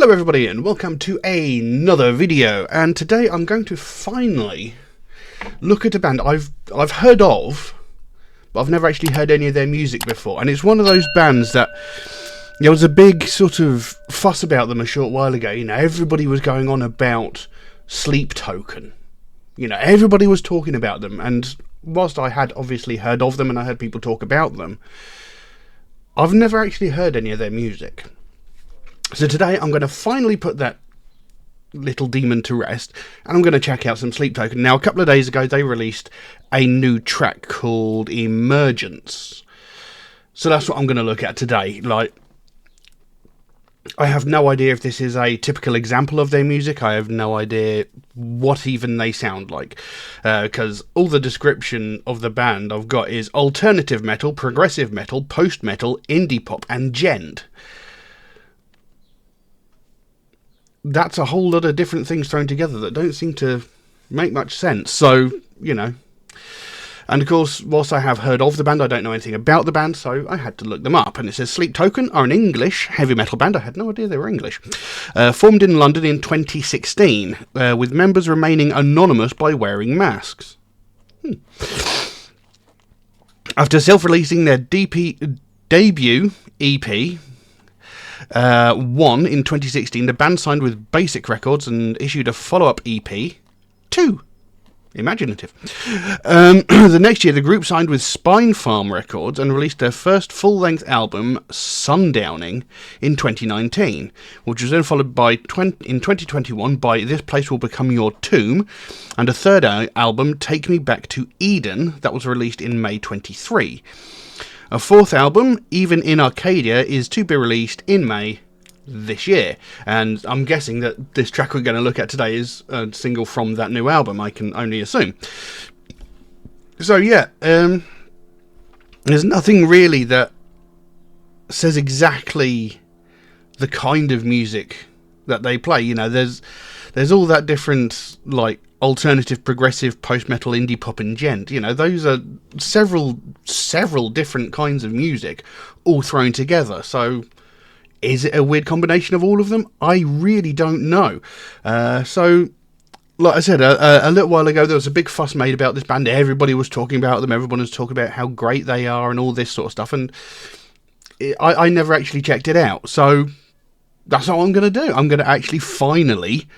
Hello everybody and welcome to another video, and today I'm going to finally look at a band I've heard of, but I've never actually heard any of their music before. And it's one of those bands that there was a big sort of fuss about them a short while ago. You know, everybody was going on about Sleep Token. You know, everybody was talking about them, and whilst I had obviously heard of them and I heard people talk about them, I've never actually heard any of their music. So today I'm going to finally put that little demon to rest, and I'm going to check out some Sleep Token. Now, a couple of days ago they released a new track called Emergence. So that's what I'm going to look at today. Like, I have no idea if this is a typical example of their music. I have no idea what even they sound like, because all the description of the band I've got is alternative metal, progressive metal, post-metal, indie pop and gent. That's a whole lot of different things thrown together that don't seem to make much sense. So, you know. And of course, whilst I have heard of the band, I don't know anything about the band, so I had to look them up. And it says Sleep Token are an English heavy metal band. I had no idea they were English. Formed in London in 2016, with members remaining anonymous by wearing masks. After self-releasing their debut EP, One in 2016, the band signed with Basic Records and issued a follow-up EP, Two. Imaginative. The next year, the group signed with Spine Farm Records and released their first full-length album, Sundowning, in 2019, which was then followed by in 2021 by This Place Will Become Your Tomb, and a third album, Take Me Back to Eden, that was released in May 23. A fourth album, Even in Arcadia, is to be released in May this year, and I'm guessing that this track we're going to look at today is a single from that new album, I can only assume. So yeah, there's nothing really that says exactly the kind of music that they play. You know, there's all that different, like, alternative, progressive, post-metal, indie pop and gent. You know, those are several different kinds of music all thrown together. So is it a weird combination of all of them? I really don't know. So, like I said, a little while ago, there was a big fuss made about this band. Everybody was talking about them. Everyone was talking about how great they are and all this sort of stuff. And I never actually checked it out. So that's what I'm going to do. I'm going to actually finally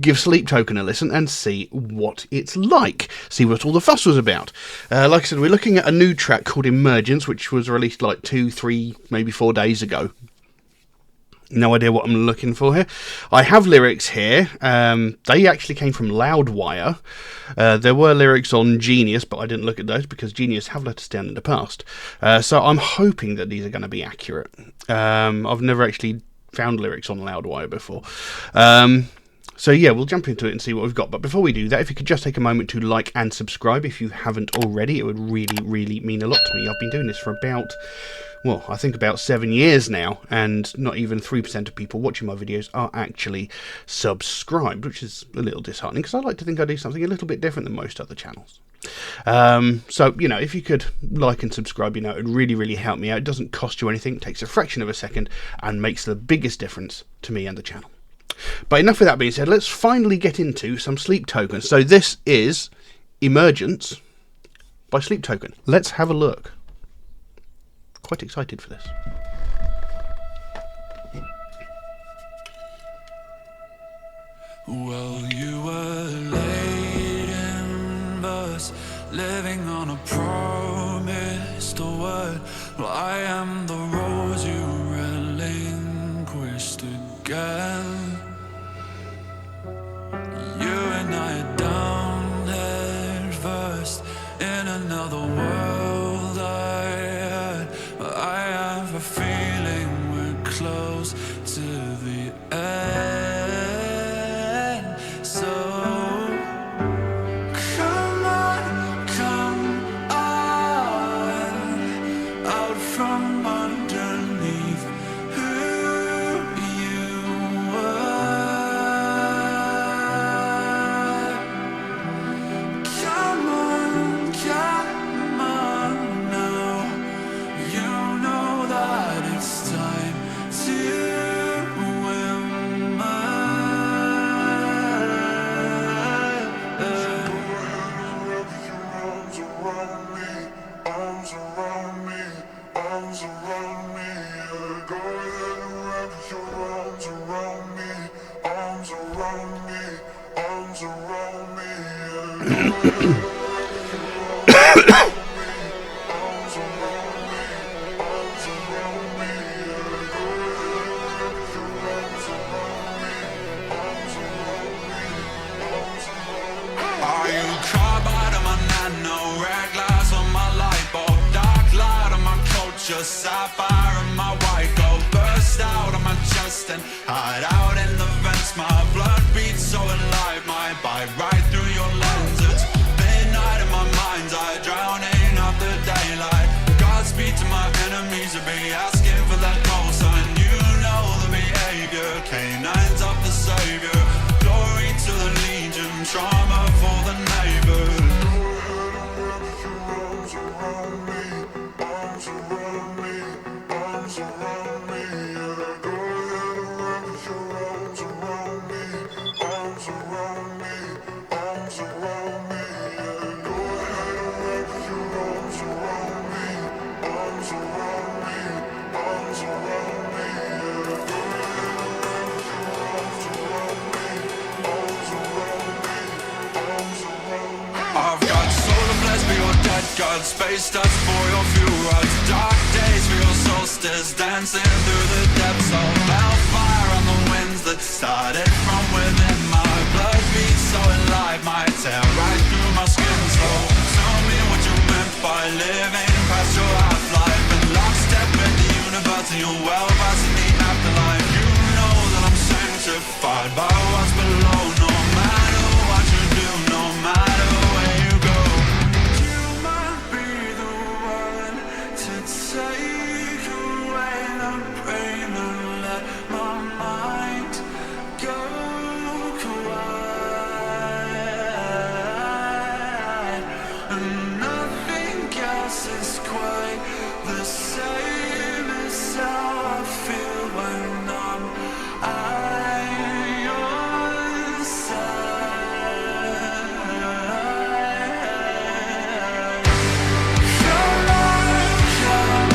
give Sleep Token a listen and see what it's like. See what all the fuss was about. Like I said, we're looking at a new track called Emergence, which was released like 2, 3, maybe 4 days ago. No idea what I'm looking for here. I have lyrics here. They actually came from Loudwire. There were lyrics on Genius, but I didn't look at those because Genius have let us down in the past. So I'm hoping that these are going to be accurate. I've never actually found lyrics on Loudwire before. So yeah, we'll jump into it and see what we've got. But before we do that, if you could just take a moment to like and subscribe if you haven't already, it would really, really mean a lot to me. I've been doing this for about, well, I think about 7 years now, and not even 3% of people watching my videos are actually subscribed, which is a little disheartening because I like to think I do something a little bit different than most other channels. So, you know, if you could like and subscribe, you know, it would really, really help me out. It doesn't cost you anything, it takes a fraction of a second, and makes the biggest difference to me and the channel. But enough of that being said, let's finally get into some Sleep Token. So this is Emergence by Sleep Token. Let's have a look. Quite excited for this. Well, you were late in verse, living on a promised word. Well, I am the rose you relinquished again. You and I are down head first in another world I had. I have a feeling we're close to the end. So come on, come on, out from underneath who you Are you carbide on my nano, red glass on my light bulb, dark light on my culture, sapphire on my white gold, burst out on my chest and hide out in the vents. My blood beats so alive, my bite right through your lens. It's midnight in my mind's eye, drowning out the daylight. Godspeed to my enemies to be asking for that call sign. You know the behavior, canines of the savior. Glory to the legion, trauma for the neighbors. I've got solar blast for your dead god, space dust for your fuel rods, dark days for your solstice, dancing through the depths of hellfire on the winds that started from within. My blood beats so alive, might tear right through my skin. So tell me what you meant by living past your half-life, and lockstep with the universe and your well past in the afterlife. You know that I'm sanctified by what's below, no matter what you do, no matter where you go. You might be the one to take away the pain and let my mind go quiet, and nothing else is quite the same as how I feel when I'm at your side. Your light come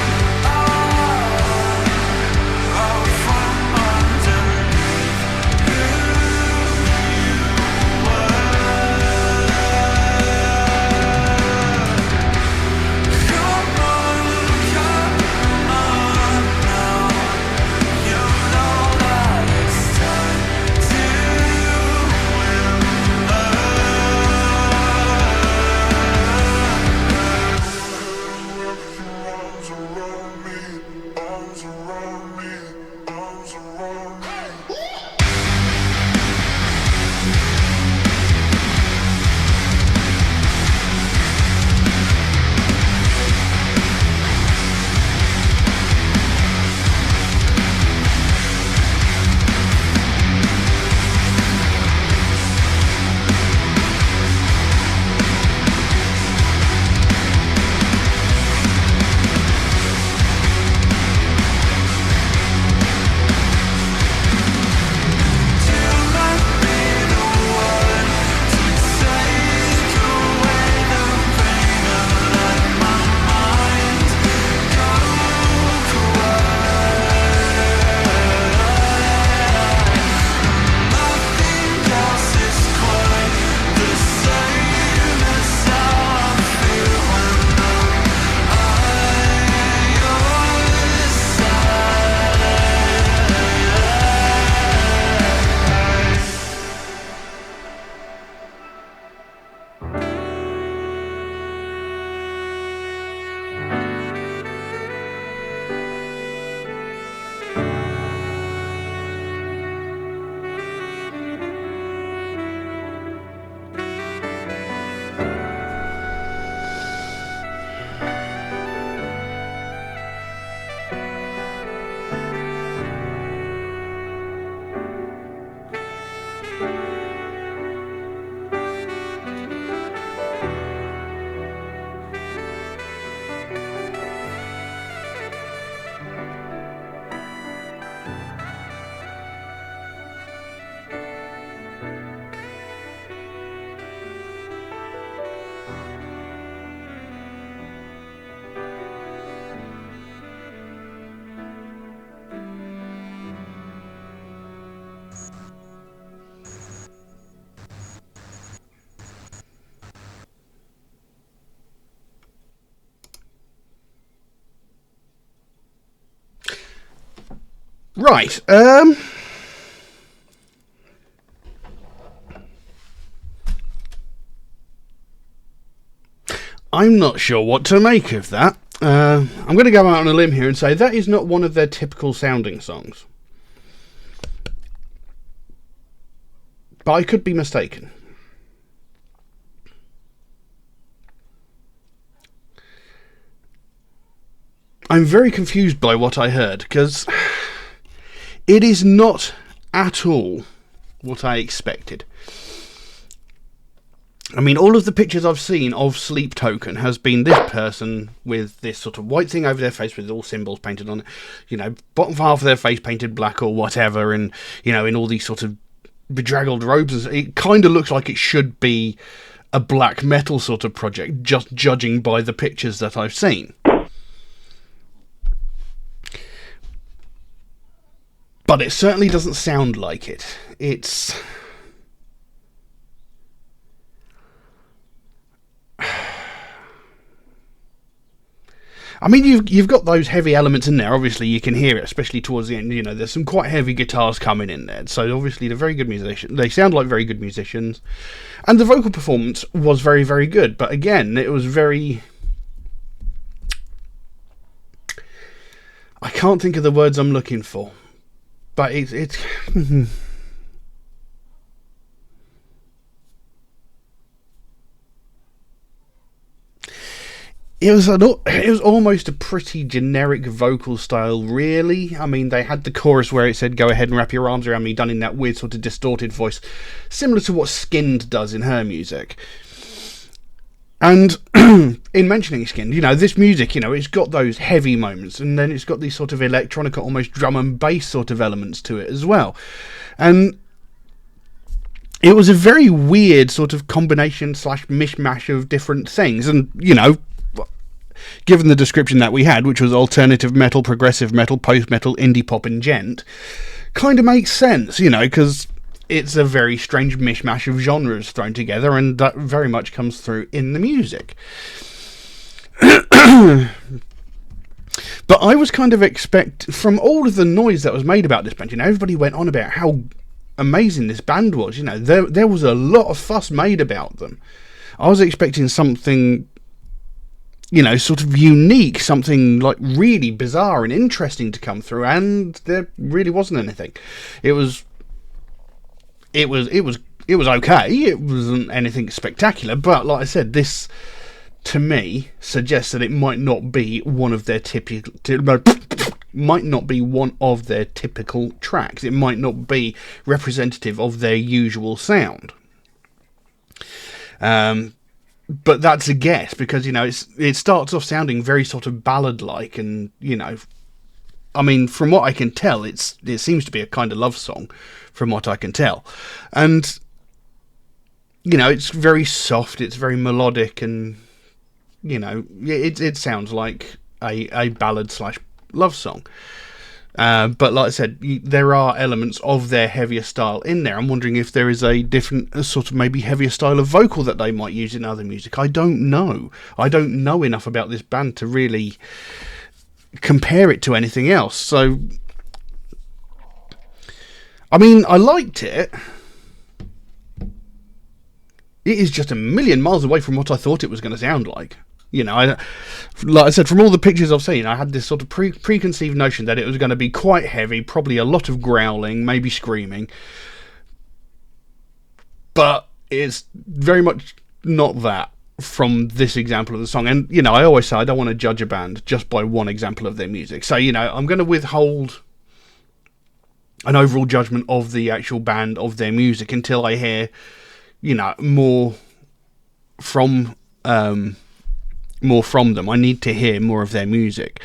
out from underneath who you were. Come on now, you Right. I'm not sure what to make of that. I'm going to go out on a limb here and say that is not one of their typical sounding songs. But I could be mistaken. I'm very confused by what I heard, because it is not at all what I expected. I mean, all of the pictures I've seen of Sleep Token has been this person with this sort of white thing over their face with all symbols painted on it. You know, bottom half of their face painted black or whatever, and, you know, in all these sort of bedraggled robes. It kind of looks like it should be a black metal sort of project, just judging by the pictures that I've seen. But it certainly doesn't sound like it. It's... I mean, you've got those heavy elements in there. Obviously, you can hear it, especially towards the end. You know, there's some quite heavy guitars coming in there. So obviously, they're very good musicians. They sound like very good musicians, and the vocal performance was very, very good. But again, it was very... I can't think of the words I'm looking for, but it's It was almost a pretty generic vocal style, really. I mean, they had the chorus where it said, "Go ahead and wrap your arms around me," done in that weird sort of distorted voice, similar to what Skinned does in her music. And in mentioning Skinned, you know, this music, you know, it's got those heavy moments, and then it's got these sort of electronica, almost drum and bass sort of elements to it as well. And it was a very weird sort of combination / mishmash of different things. And, you know, given the description that we had, which was alternative metal, progressive metal, post-metal, indie pop and gent, kind of makes sense, you know, because it's a very strange mishmash of genres thrown together, and that very much comes through in the music. But I was kind of from all of the noise that was made about this band, you know, everybody went on about how amazing this band was, you know, there was a lot of fuss made about them. I was expecting something, you know, sort of unique, something like really bizarre and interesting to come through, and there really wasn't anything. It was okay. It wasn't anything spectacular, but like I said, this to me suggests that it might not be one of their typical tracks. It might not be representative of their usual sound. But that's a guess, because, you know, it starts off sounding very sort of ballad-like, and, you know, I mean, from what I can tell, it seems to be a kind of love song, from what I can tell. And, you know, it's very soft, it's very melodic, and, you know, it sounds like a ballad / love song. But like I said, there are elements of their heavier style in there. I'm wondering if there is a different sort of maybe heavier style of vocal that they might use in other music. I don't know. I don't know enough about this band to really compare it to anything else. So, I mean, I liked it. It is just a million miles away from what I thought it was going to sound like. You know, like I said, from all the pictures I've seen, I had this sort of preconceived notion that it was going to be quite heavy, probably a lot of growling, maybe screaming. But it's very much not that from this example of the song. And, you know, I always say I don't want to judge a band just by one example of their music. So, you know, I'm going to withhold an overall judgment of the actual band, of their music, until I hear, you know, more from them. I need to hear more of their music.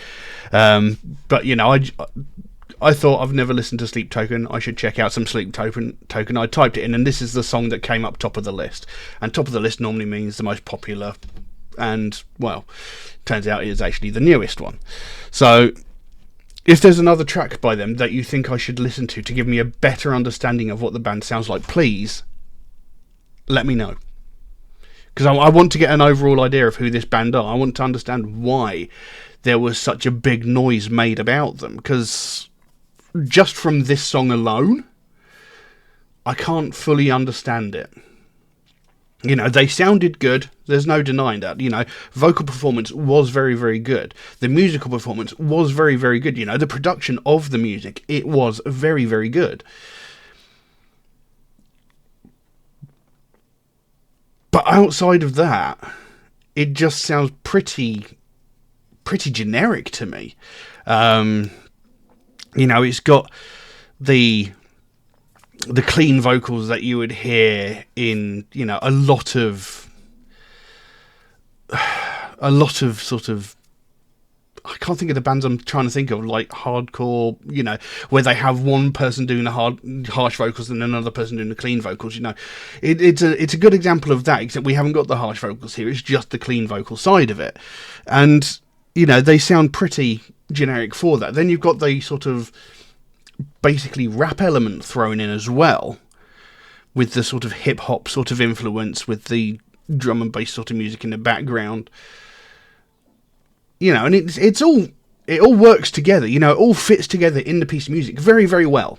But, you know, I thought, I've never listened to Sleep Token, I should check out some Sleep Token. I typed it in, and this is the song that came up top of the list. And top of the list normally means the most popular, and, well, turns out it is actually the newest one. So, if there's another track by them that you think I should listen to give me a better understanding of what the band sounds like, please let me know. Because I want to get an overall idea of who this band are. I want to understand why there was such a big noise made about them. Because just from this song alone, I can't fully understand it. They sounded good. There's no denying that. Vocal performance was very, very good. The musical performance was very, very good. The production of the music, it was very, very good. But outside of that, it just sounds pretty generic to me. It's got the clean vocals that you would hear in, a lot of sort of, I can't think of the bands I'm trying to think of, like hardcore, where they have one person doing the harsh vocals and another person doing the clean vocals. It's a good example of that, except we haven't got the harsh vocals here. It's just the clean vocal side of it. And, they sound pretty generic for that. Then you've got the sort of basically rap element thrown in as well, with the sort of hip hop sort of influence, with the drum and bass sort of music in the background. And it all works together. It all fits together in the piece of music very, very well.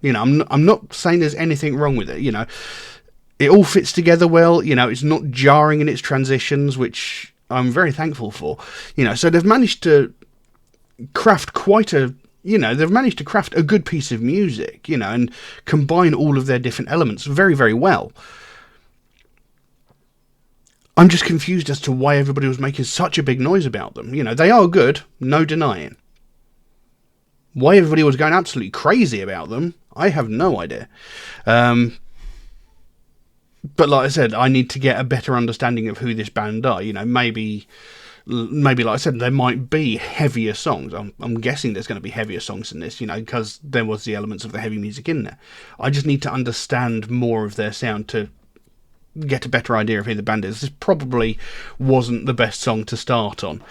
I'm not saying there's anything wrong with it. It all fits together well. It's not jarring in its transitions, which I'm very thankful for. So they've managed to craft they've managed to craft a good piece of music, and combine all of their different elements very, very well. I'm just confused as to why everybody was making such a big noise about them. They are good, no denying. Why everybody was going absolutely crazy about them, I have no idea. But like I said, I need to get a better understanding of who this band are. Maybe like I said, there might be heavier songs. I'm guessing there's going to be heavier songs in this, because there was the elements of the heavy music in there. I just need to understand more of their sound to get a better idea of who the band is. This probably wasn't the best song to start on.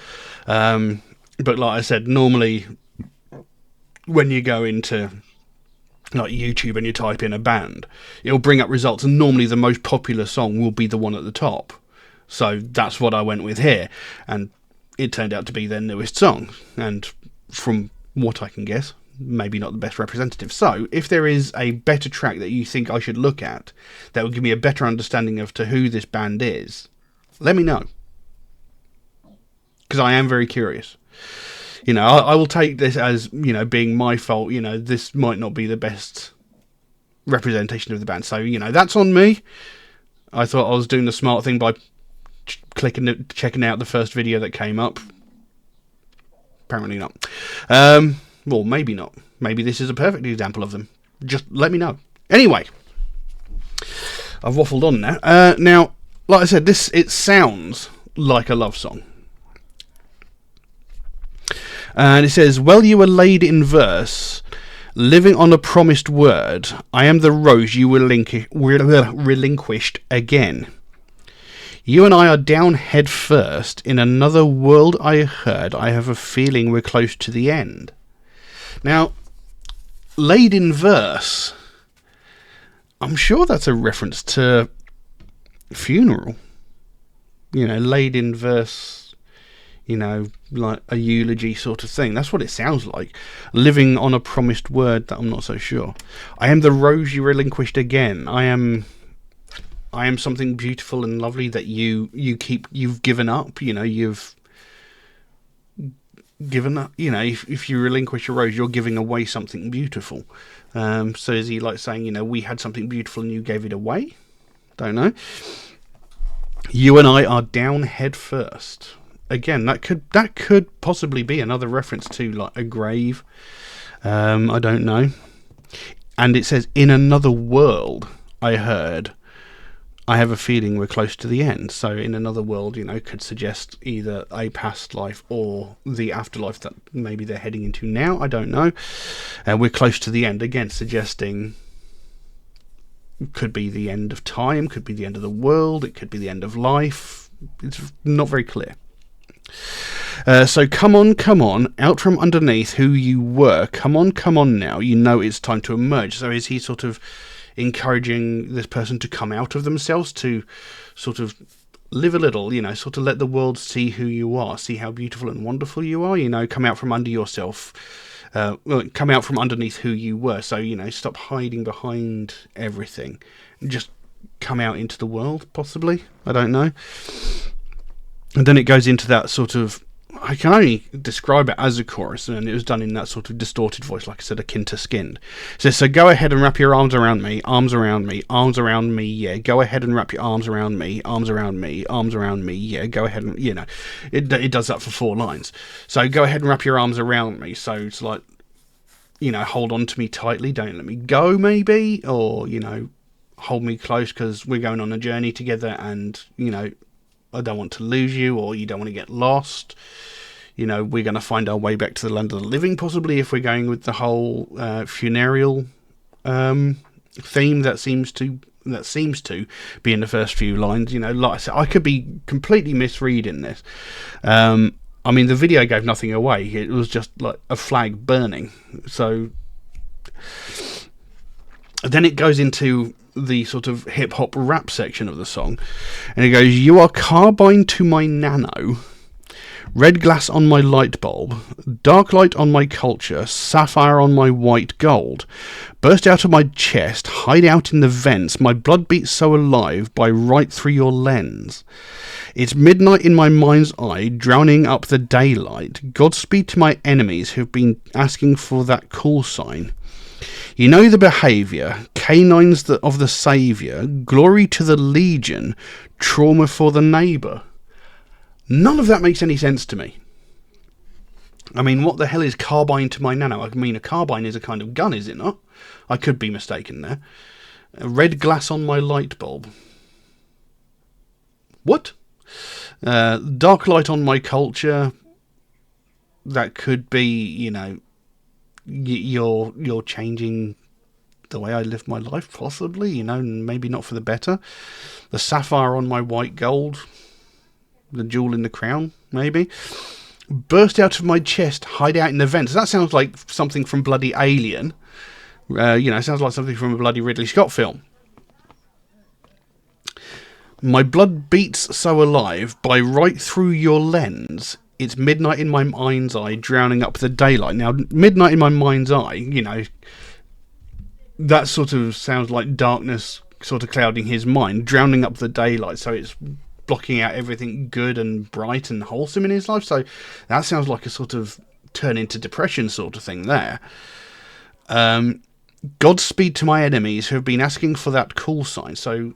But like I said, normally when you go into like YouTube and you type in a band, it'll bring up results, and normally the most popular song will be the one at the top. So that's what I went with here, and it turned out to be their newest song, and from what I can guess, maybe not the best representative. So if there is a better track that you think I should look at that will give me a better understanding of to who this band is, let me know, because I am very curious. I will take this as, being my fault. This might not be the best representation of the band, so that's on me. I thought I was doing the smart thing by checking out the first video that came up. Apparently not. Well, maybe not. Maybe this is a perfect example of them. Just let me know. Anyway, I've waffled on now. Now, like I said, it sounds like a love song. And it says, well, you were laid in verse, living on a promised word. I am the rose you relinquished again. You and I are down head first. In another world I heard. I have a feeling we're close to the end. Now, laid in verse, I'm sure that's a reference to funeral. Laid in verse, like a eulogy sort of thing. That's what it sounds like. Living on a promised word, that I'm not so sure. I am the rose you relinquished again. I am something beautiful and lovely that you've given up. You've given up. If you relinquish a rose, you're giving away something beautiful. So is he like saying, we had something beautiful and you gave it away? Don't know. You and I are down head first. Again, that could possibly be another reference to like a grave. I don't know. And it says, in another world, I heard. I have a feeling we're close to the end. So in another world, could suggest either a past life or the afterlife that maybe they're heading into now. I don't know. We're close to the end. Again, suggesting could be the end of time, could be the end of the world, it could be the end of life. It's not very clear. So come on, out from underneath who you were. Come on now. It's time to emerge. So is he sort of encouraging this person to come out of themselves, to sort of live a little, sort of let the world see who you are, see how beautiful and wonderful you are, come out from under yourself, come out from underneath who you were. So, stop hiding behind everything. Just come out into the world, possibly. I don't know. And then it goes into that sort of, I can only describe it as a chorus, and it was done in that sort of distorted voice, like I said, akin to Skinned. It says, so go ahead and wrap your arms around me, arms around me, arms around me, yeah. Go ahead and wrap your arms around me, arms around me, arms around me, yeah. Go ahead and, it does that for 4 lines. So go ahead and wrap your arms around me. So it's like, hold on to me tightly, don't let me go, maybe, or, hold me close because we're going on a journey together, and, I don't want to lose you, or you don't want to get lost. We're going to find our way back to the land of the living, possibly, if we're going with the whole funereal theme that seems to be in the first few lines. Like I said, I could be completely misreading this. The video gave nothing away. It was just like a flag burning. So then it goes into the sort of hip-hop rap section of the song, and it goes, you are carbine to my nano, red glass on my light bulb, dark light on my culture, sapphire on my white gold, burst out of my chest, hide out in the vents, my blood beats so alive by right through your lens. It's midnight in my mind's eye, drowning up the daylight, Godspeed to my enemies who've been asking for that call sign. You know the behaviour, canines of the saviour, glory to the legion, trauma for the neighbour. None of that makes any sense to me. What the hell is carbine to my nano? A carbine is a kind of gun, is it not? I could be mistaken there. Red glass on my light bulb. What? Dark light on my culture. That could be, you're changing the way I live my life, possibly, maybe not for the better. The sapphire on my white gold, the jewel in the crown, maybe. Burst out of my chest, hide out in the vents. That sounds like something from bloody Alien. Sounds like something from a bloody Ridley Scott film. My blood beats so alive by right through your lens. It's midnight in my mind's eye, drowning up the daylight. Now, midnight in my mind's eye, that sort of sounds like darkness sort of clouding his mind, drowning up the daylight. So it's blocking out everything good and bright and wholesome in his life. So that sounds like a sort of turn into depression sort of thing there. Godspeed to my enemies who have been asking for that call sign. So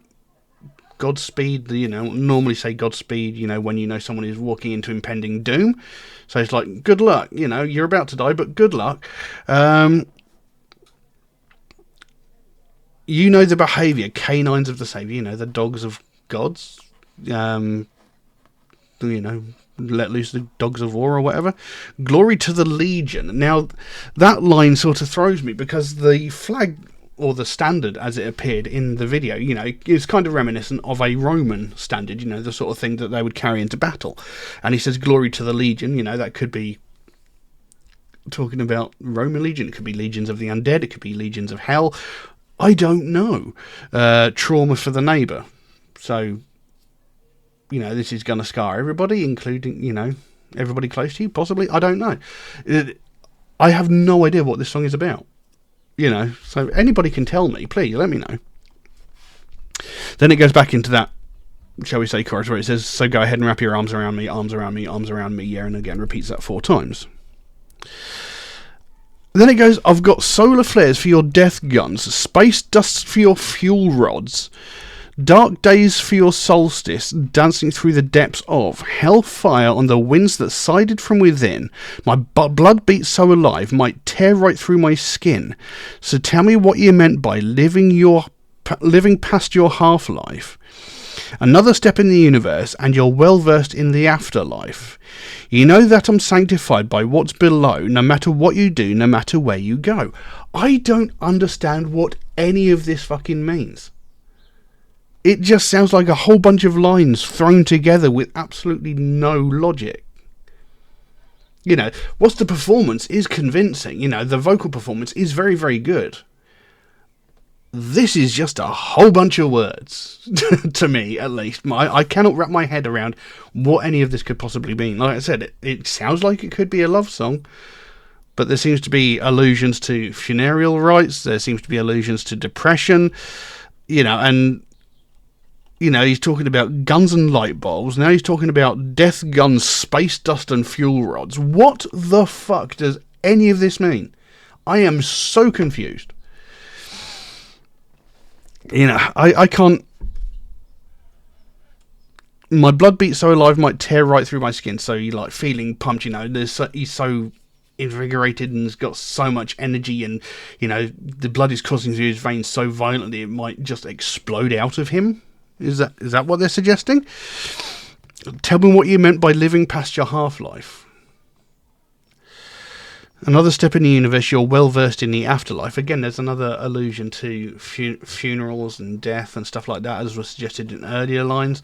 Godspeed, normally say Godspeed, when someone is walking into impending doom. So it's like, good luck, you're about to die, but good luck. The behaviour, canines of the saviour, the dogs of gods. Let loose the dogs of war or whatever. Glory to the legion. Now, that line sort of throws me because the flag, or the standard as it appeared in the video, is kind of reminiscent of a Roman standard, the sort of thing that they would carry into battle. And he says, glory to the legion, that could be talking about Roman legion, it could be legions of the undead, it could be legions of hell, I don't know. Trauma for the neighbour. So, this is going to scar everybody, including, everybody close to you, possibly, I don't know. I have no idea what this song is about. So anybody can tell me, please let me know. Then it goes back into that, shall we say, chorus where it says, so go ahead and wrap your arms around me, arms around me, arms around me, yeah, and again repeats that 4 times. Then it goes, I've got solar flares for your death guns, space dust for your fuel rods, dark days for your solstice, dancing through the depths of hellfire on the winds that sided from within. My blood beats so alive, might tear right through my skin. So tell me what you meant by living past your half-life. Another step in the universe, and you're well versed in the afterlife. You know that I'm sanctified by what's below, no matter what you do, no matter where you go. I don't understand what any of this fucking means. It just sounds like a whole bunch of lines thrown together with absolutely no logic. Whilst the performance is convincing, the vocal performance is very, very good. This is just a whole bunch of words, to me at least. I cannot wrap my head around what any of this could possibly mean. Like I said, it sounds like it could be a love song, but there seems to be allusions to funereal rites. There seems to be allusions to depression, and he's talking about guns and light bulbs. Now he's talking about death guns, space dust, and fuel rods. What the fuck does any of this mean? I am so confused. I can't. My blood beat so alive might tear right through my skin. So you like feeling pumped. He's so invigorated and has got so much energy, and the blood is coursing through his veins so violently it might just explode out of him. Is that what they're suggesting? Tell me what you meant by living past your half-life. Another step in the universe, you're well versed in the afterlife. Again, there's another allusion to funerals and death and stuff like that, as was suggested in earlier lines.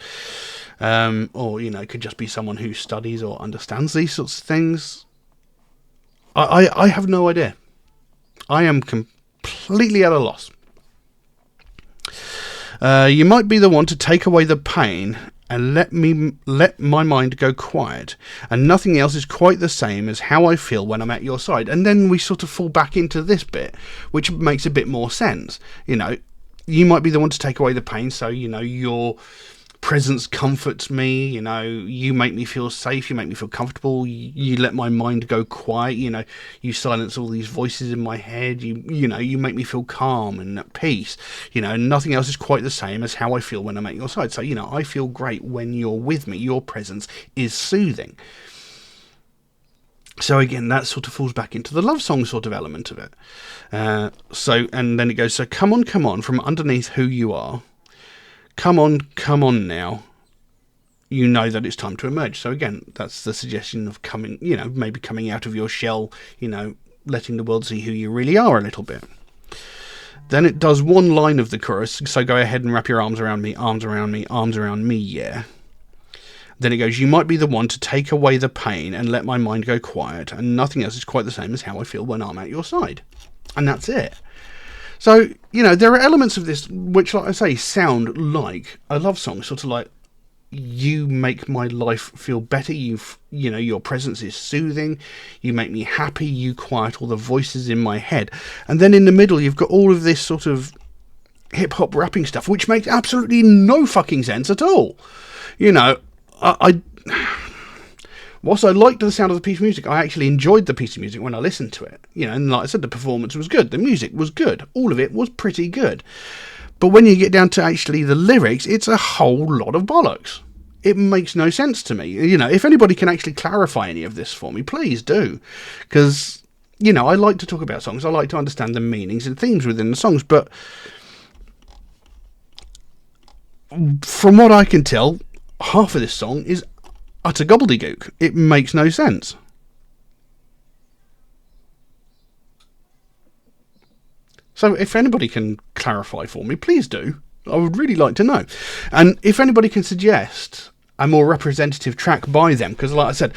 Or it could just be someone who studies or understands these sorts of things. I have no idea. I am completely at a loss. You might be the one to take away the pain and let my mind go quiet, and nothing else is quite the same as how I feel when I'm at your side. And then we sort of fall back into this bit, which makes a bit more sense. You might be the one to take away the pain, so your presence comforts me. You make me feel safe, you make me feel comfortable, you let my mind go quiet, you silence all these voices in my head, you make me feel calm and at peace. Nothing else is quite the same as how I feel when I'm at your side. So I feel great when you're with me. Your presence is soothing. So again, that sort of falls back into the love song sort of element of it. And then it goes, so come on from underneath who you are. Come on now. You know that it's time to emerge. So again, that's the suggestion of coming, maybe coming out of your shell, letting the world see who you really are a little bit. Then it does one line of the chorus. So go ahead and wrap your arms around me, arms around me, arms around me, yeah. Then it goes, you might be the one to take away the pain and let my mind go quiet, and nothing else is quite the same as how I feel when I'm at your side. And that's it. So, there are elements of this which, like I say, sound like a love song. Sort of like, you make my life feel better. Your presence is soothing. You make me happy. You quiet all the voices in my head. And then in the middle, you've got all of this sort of hip-hop rapping stuff, which makes absolutely no fucking sense at all. Whilst I liked the sound of the piece of music, I actually enjoyed the piece of music when I listened to it. And like I said, the performance was good. The music was good. All of it was pretty good. But when you get down to actually the lyrics, it's a whole lot of bollocks. It makes no sense to me. If anybody can actually clarify any of this for me, please do. Because, I like to talk about songs. I like to understand the meanings and themes within the songs. But from what I can tell, half of this song is utter gobbledygook. It makes no sense. So if anybody can clarify for me, please do. I would really like to know. And if anybody can suggest a more representative track by them, because like I said,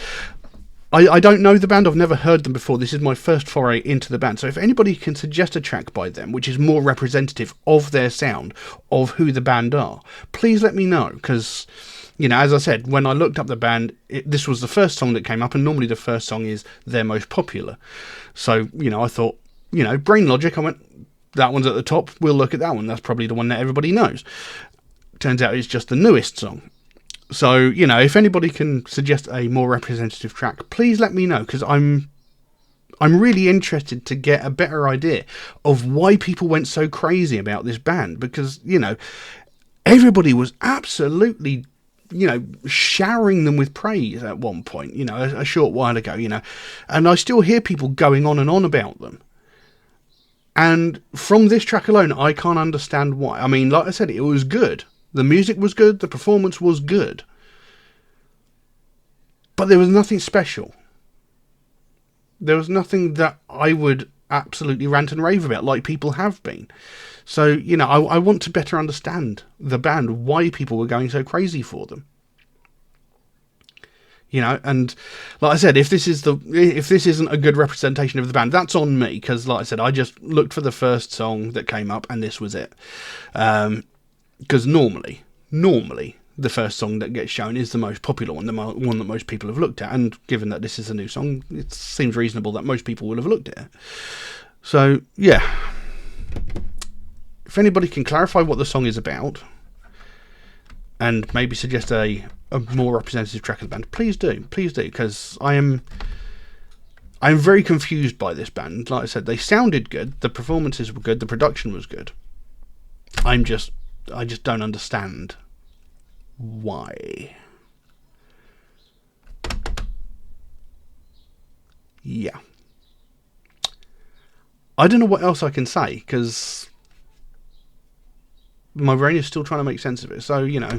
I don't know the band, I've never heard them before, this is my first foray into the band, so if anybody can suggest a track by them which is more representative of their sound, of who the band are, please let me know, because as I said, when I looked up the band, this was the first song that came up, and normally the first song is their most popular. So, I thought, brain logic, I went, that one's at the top, we'll look at that one. That's probably the one that everybody knows. Turns out it's just the newest song. So, if anybody can suggest a more representative track, please let me know, because I'm really interested to get a better idea of why people went so crazy about this band, because, everybody was absolutely showering them with praise at one point, a short while ago, and I still hear people going on and on about them. And from this track alone, I can't understand why. I mean, like I said, it was good. The music was good. The performance was good. But there was nothing special. There was nothing that I would absolutely rant and rave about like people have been. So, I want to better understand the band, why people were going so crazy for them. And like I said, if this isn't a good representation of the band, that's on me, because like I said, I just looked for the first song that came up and this was it. Because normally the first song that gets shown is the most popular one, the one that most people have looked at. And given that this is a new song, it seems reasonable that most people will have looked at it. So, yeah. If anybody can clarify what the song is about, and maybe suggest a more representative track of the band, please do, because I'm very confused by this band. Like I said, they sounded good, the performances were good, the production was good. I just don't understand why. Yeah. I don't know what else I can say, because my brain is still trying to make sense of it. So, you know,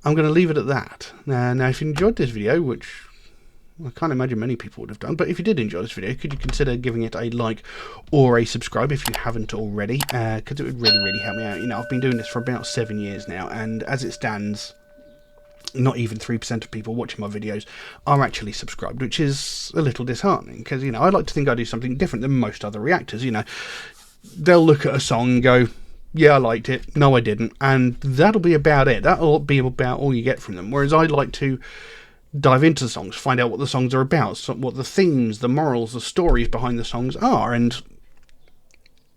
I'm going to leave it at that. Now, if you enjoyed this video, which I can't imagine many people would have done, but if you did enjoy this video, could you consider giving it a like or a subscribe if you haven't already? Because it would really, really help me out. You know, I've been doing this for about 7 years now, and as it stands, not even 3% of people watching my videos are actually subscribed, which is a little disheartening, because, you know, I like to think I do something different than most other reactors. You know, they'll look at a song and go, yeah, I liked it, no I didn't, and that'll be about it. That'll be about all you get from them. Whereas I like to dive into the songs, find out what the songs are about, so what the themes, the morals, the stories behind the songs are, and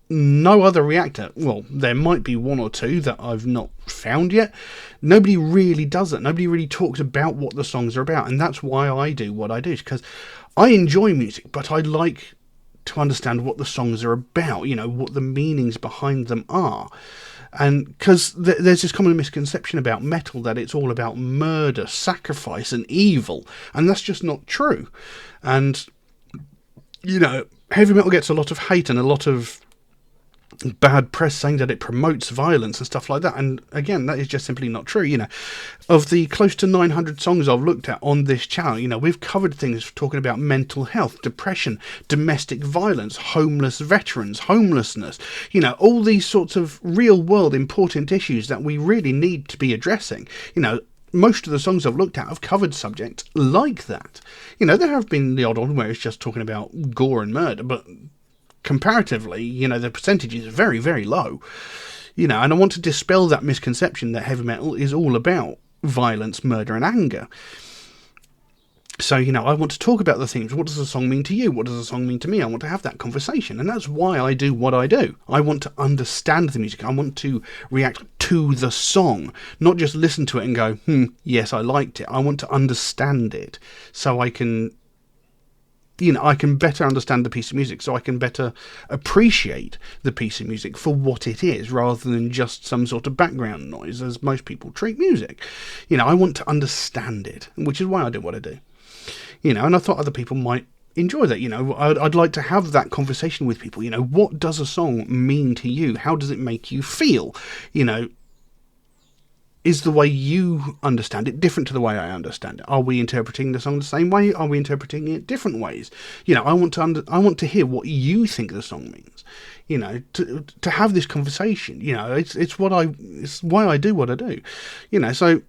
no other reactor, well, there might be one or two that I've not found yet, nobody really does that. Nobody really talks about what the songs are about, and that's why I do what I do, because I enjoy music, but I like to understand what the songs are about, you know, what the meanings behind them are. And because there's this common misconception about metal that it's all about murder, sacrifice and evil, and that's just not true. And, you know, heavy metal gets a lot of hate and a lot of bad press saying that it promotes violence and stuff like that, and again, that is just simply not true. You know, of the close to 900 songs I've looked at on this channel, you know, we've covered things talking about mental health, depression, domestic violence, homeless veterans, homelessness, you know, all these sorts of real world important issues that we really need to be addressing. You know, most of the songs I've looked at have covered subjects like that. You know, there have been the odd one where it's just talking about gore and murder, but comparatively, you know, the percentage is very, very low. You know, and I want to dispel that misconception that heavy metal is all about violence, murder and anger. So, you know, I want to talk about the themes. What does a song mean to you? What does a song mean to me? I want to have that conversation, and that's why I do what I do. I want to understand the music. I want to react to the song, not just listen to it and go, yes, I liked it. I want to understand it so I can, you know, I can better understand the piece of music, so I can better appreciate the piece of music for what it is, rather than just some sort of background noise, as most people treat music. You know, I want to understand it, which is why I do what I do. You know, and I thought other people might enjoy that. You know, I'd like to have that conversation with people. You know, what does a song mean to you? How does it make you feel? You know, is the way you understand it different to the way I understand it? Are we interpreting the song the same way? Are we interpreting it different ways? You know, I want to hear what you think the song means. You know, to have this conversation. You know, it's why I do what I do. You know, so,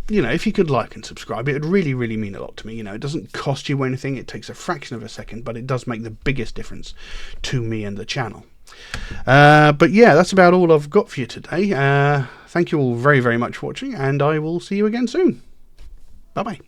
you know, if you could like and subscribe, it would really, really mean a lot to me. You know, it doesn't cost you anything. It takes a fraction of a second, but it does make the biggest difference to me and the channel. But yeah, that's about all I've got for you today. Thank you all very, very much for watching, and I will see you again soon. Bye-bye.